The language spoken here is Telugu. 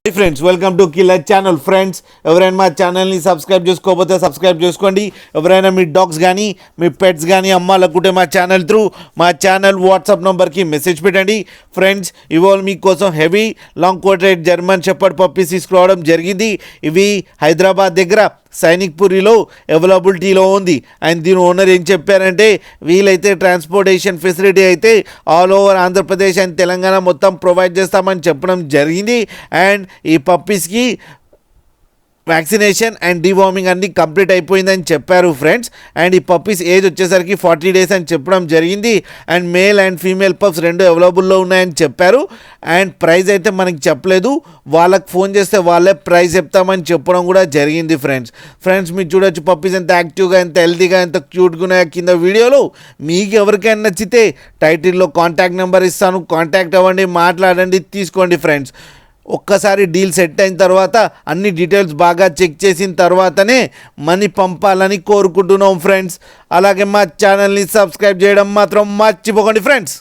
Hi friends, welcome to killer channel. Friends, ఎవరైనా మా ఛానల్ని సబ్స్క్రైబ్ చేసుకోకపోతే సబ్స్క్రైబ్ చేసుకోండి. ఎవరైనా మీ డాగ్స్ కానీ మీ పెట్స్ కానీ అమ్మాలనుకుంటే మా ఛానల్ త్రూ మా ఛానల్ వాట్సాప్ నెంబర్కి మెసేజ్ పెట్టండి. ఫ్రెండ్స్, ఇవాళ మీకోసం heavy long coated German shepherd puppies తీసుకురావడం జరిగింది. ఇవి హైదరాబాద్ దగ్గర సైనిక్పురిలో అవైలబిలిటీలో ఉంది. అండ్ దీని ఓనర్ ఏం చెప్పారంటే, వీలైతే ట్రాన్స్పోర్టేషన్ ఫెసిలిటీ అయితే all over Andhra Pradesh and Telangana మొత్తం ప్రొవైడ్ చేస్తామని చెప్పడం జరిగింది. అండ్ ఈ పప్పీస్కి వ్యాక్సినేషన్ అండ్ డివార్మింగ్ అన్నీ కంప్లీట్ అయిపోయిందని చెప్పారు ఫ్రెండ్స్. అండ్ ఈ పప్పీస్ ఏజ్ వచ్చేసరికి 40 days అని చెప్పడం జరిగింది. And male and female pups రెండు అవైలబుల్లో ఉన్నాయని చెప్పారు. అండ్ ప్రైస్ అయితే మనకి చెప్పలేదు, వాళ్ళకి ఫోన్ చేస్తే వాళ్ళే ప్రైస్ చెప్తామని చెప్పడం కూడా జరిగింది ఫ్రెండ్స్ మీరు చూడొచ్చు పప్పీస్ ఎంత యాక్టివ్గా, ఎంత హెల్తీగా, ఎంత క్యూట్గా ఉన్నాయో కింద వీడియోలో. మీకు ఎవరికైనా నచ్చితే టైటిల్లో కాంటాక్ట్ నెంబర్ ఇస్తాను, కాంటాక్ట్ అవ్వండి, మాట్లాడండి, తీసుకోండి ఫ్రెండ్స్. ఒక్కసారి డీల్ సెట్ అయిన తర్వాత అన్ని డీటెయిల్స్ బాగా చెక్ చేసిన తర్వాతనే మనీ పంపాలని కోరుకుంటున్నాం ఫ్రెండ్స్. అలాగే మా ఛానల్ని సబ్స్క్రైబ్ చేయడం మాత్రం మర్చిపోకండి ఫ్రెండ్స్.